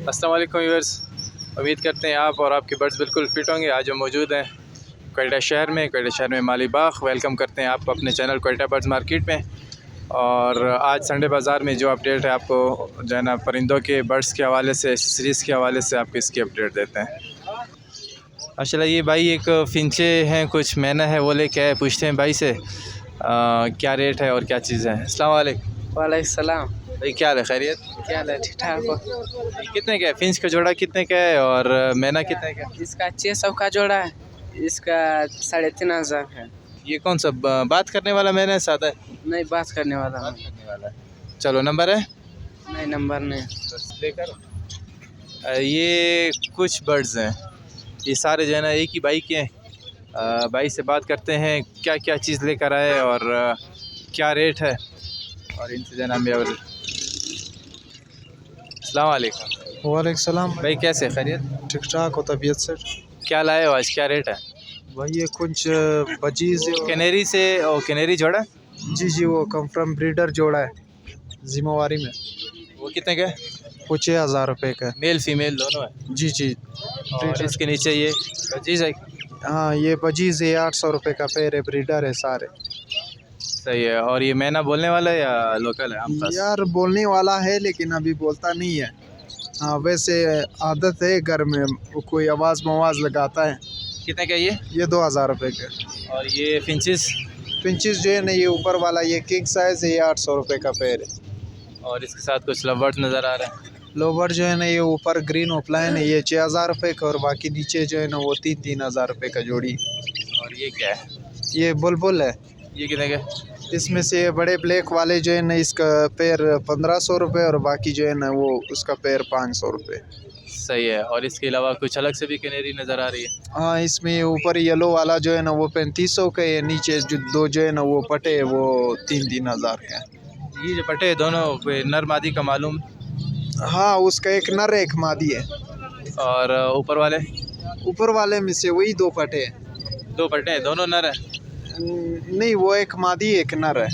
अस्सलाम वालेकुम व्यूअर्स, उम्मीद करते हैं आप और आपके बर्ड्स बिल्कुल फिट होंगे। आज हम मौजूद हैं कोयटा शहर में माली बाग। वेलकम करते हैं आपको अपने चैनल कोयटा बर्ड्स मार्केट में। और आज संडे बाज़ार में जो अपडेट है आपको जो है ना परिंदों के बर्ड्स के हवाले से, एक्सेसरीज़ के हवाले से आपको इसकी अपडेट देते हैं। माशाल्लाह ये भाई एक फिंचे हैं, कुछ मैना है, वो लेके आए। पूछते हैं भाई से क्या रेट है और क्या चीज़ है। अस्सलाम वालेकुम। वालेकुम सलाम। भाई क्या हाल है, खैरियत? क्या हाल है? ठीक ठाक हो? कितने का है फिंच का जोड़ा, कितने का है और मैना कितने का है? इसका 600 का जोड़ा है, इसका 3500 है। ये कौन सा बात करने वाला मैना है, सादा है? नहीं, बात करने वाला हूँ। करने वाला है। चलो नंबर है? नहीं, नंबर नहीं। लेकर ये कुछ बर्ड्स हैं, ये सारे जो है ना एक ही भाई के हैं। भाई से बात करते हैं क्या क्या चीज़ लेकर आए और क्या रेट है और इनसे जो है ना हमें। और अस्सलाम वालेकुम। वालेकुम सलाम। भाई कैसे, खैरियत? ठीक ठाक हो तबीयत से? क्या लाए हो आज, क्या रेट है? वही ये कुछ बजीज कैनेरी से, और कैनेरी जोड़ा? जी वो कंफर्म ब्रीडर जोड़ा है जिम्मेवारी में। वो कितने का है? वो 6000 रुपये का है। मेल फीमेल दोनों है? जी और इसके नीचे ये बजीज है? हाँ, ये बजीज है, 800 रुपये का पेयर है, ब्रीडर है सारे। सही है। और ये मैना बोलने वाला है या लोकल है आपके पास? यार बोलने वाला है लेकिन अभी बोलता नहीं है। हाँ, वैसे आदत है घर में, वो कोई आवाज़ मवाज़ लगाता है। कितने का ये 2000 रुपये का। और ये फिंचेस? पिंचेस जो है ना, ये ऊपर वाला ये किंग साइज़ है, ये 800 रुपये का पेयर है। और इसके साथ कुछ लवर्स नज़र आ रहे हैं। लोवर जो है ना, ये ऊपर ग्रीन ओपलाइन है, ये 6000 रुपये का, और बाकी नीचे जो है ना वो 3-3000 रुपये का जोड़ी। और ये क्या है? ये बुलबुल है। ये कितने का? इसमें से बड़े ब्लैक वाले जो है ना, इसका पेयर 1500 रुपये, और बाकी जो है ना वो उसका पेयर 500 रुपये। सही है। और इसके अलावा कुछ अलग से भी कैनेरी नज़र आ रही है? हाँ, इसमें ऊपर येलो वाला जो है ना वो 3500 का है, नीचे जो दो जो है ना वो पटे वो 3-3000 का है। ये जो पटे हैं दोनों कोई नर मादी का मालूम? हाँ, उसका एक नर है, एक मादी है। और ऊपर वाले में से वही 2 पटे हैं। 2 पटे हैं, दोनों नर हैं? नहीं, वो एक मादी एक नर है।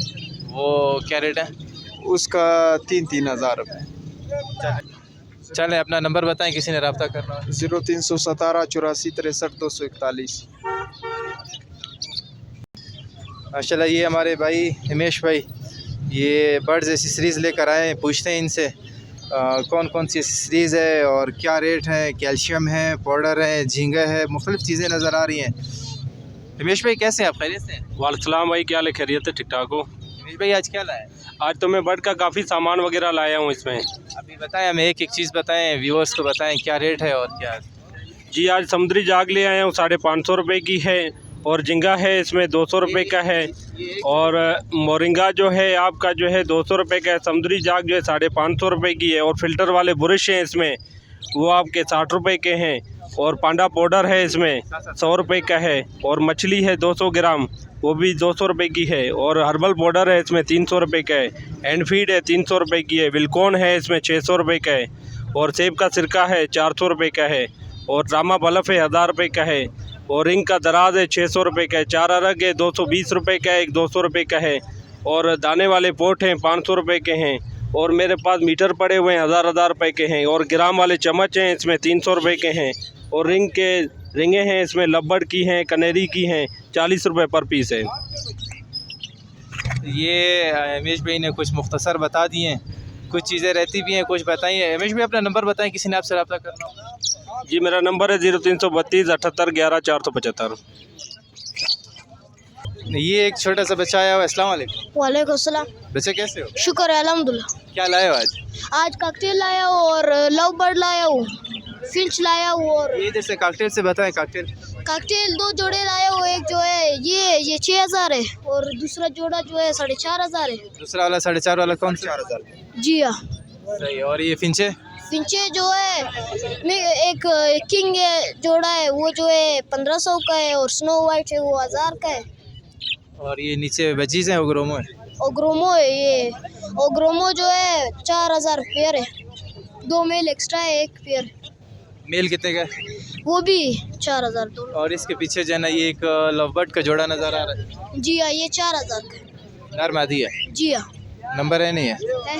वो क्या रेट है? उसका 3-3000 रुपये। चलें, अपना नंबर बताएं, किसी ने रब्ता करना हो। 0317 84 63 241। माशाल्लाह ये हमारे भाई हिमेश भाई ये बर्ड्स एक्सेसरीज़ लेकर आए हैं। पूछते हैं इनसे कौन कौन सी एक्सेसरीज़ है और क्या रेट है। कैल्शियम है, पाउडर है, झींगा है, मुख्तलिफ़ चीज़ें नज़र आ रही हैं। हिमेश भाई कैसे हैं आप, खैरियत से? वालेकुम भाई, क्या हाल है? खैरियत है? ठीक ठाक हो? हिमेश भाई आज क्या लाए? आज तो मैं बर्ड का काफ़ी सामान वगैरह लाया हूँ इसमें। अभी बताएं, हमें एक एक चीज़ बताएं, व्यूअर्स को बताएं क्या रेट है और क्या। जी, आज समुद्री जाग ले आया हूँ, 550 रुपये की है। और झिंगा है इसमें 200 रुपये का है। और मोरिंगा जो है आपका जो है 200 रुपये का है। समुद्री जाग जो है 550 रुपये की है। और फ़िल्टर वाले ब्रश हैं इसमें, वो आपके 60 रुपये के हैं। और पांडा पाउडर है इसमें 100 रुपये का है। और मछली है 200 ग्राम, वो भी 200 रुपये की है। और हर्बल पाउडर है इसमें 300 रुपये का है। एंड फीड है 300 रुपये की है। विलकॉन है इसमें 600 रुपये का है। और सेब का सिरका है 400 रुपये का है। और रामा बल्ब है 1000 रुपये का है। और रिंग का दराज है 600 रुपये का है। 4 अरग है 220 रुपये का है, एक 200 रुपये का है। और दाने वाले पोट हैं 500 रुपये के हैं। और मेरे पास मीटर पड़े हुए हैं 1000 रुपये के हैं। और ग्राम वाले चम्मच हैं इसमें 300 रुपये के हैं। और रिंगें हैं इसमें लब्बड़ की हैं, कनेरी की हैं, 40 रुपये पर पीस है। ये हिमेश भाई ने कुछ मुख्तसर बता दिए हैं, कुछ चीज़ें रहती भी हैं, कुछ बताइए। हिमेश भाई अपना नंबर बताएं, किसी ने आपसे रब्ता करना हो। जी, मेरा नंबर है 0332 78 11 475। ये एक छोटा सा बच्चा आया हुआ है। अस्सलाम वालेकुम। वालेकुम सलाम। बच्चे कैसे हो? शुक्र है, अल्हम्दुलिल्लाह। क्या लाए हो आज? आज कॉकटेल लाया हूँ और लव बर्ड लाया हूँ, फिंच लाया हूँ। और ये जैसे कॉकटेल से बताएं। कॉकटेल 2 जोड़े लाया हूँ। एक जो है ये 6000 है, और दूसरा जोड़ा जो है 4500 है। दूसरा वाला 4.5 वाला कौन सा? 4000। जी हाँ। सही है। और ये फिंचे? फिंचे जो है एक किंग है जोड़ा है, वो जो है 1500 का है। और स्नो वाइट है, वो 1000 का है। और ये नीचे बजीज हैं, ओग्रोमो है? ओग्रोमो है ये। ओग्रोमो जो है 4000 पेयर है, 2 मेल एक्स्ट्रा है, 1 पेयर। मेल कितने का? वो भी 4000 दोनों। और इसके पीछे जो है ना ये एक लवबर्ड का जोड़ा नज़र आ रहा है। जी हाँ, ये 4000 का है। नर मादी है? जी हाँ। नंबर है नहीं है? है।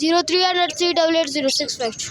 0303880652.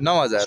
9000.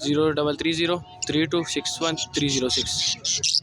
033032613006.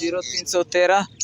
0313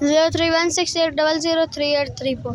031680033834.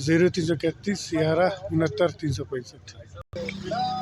0331 11 69 365.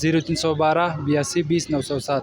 0312 82 20 907.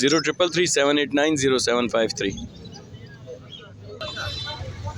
033378900753.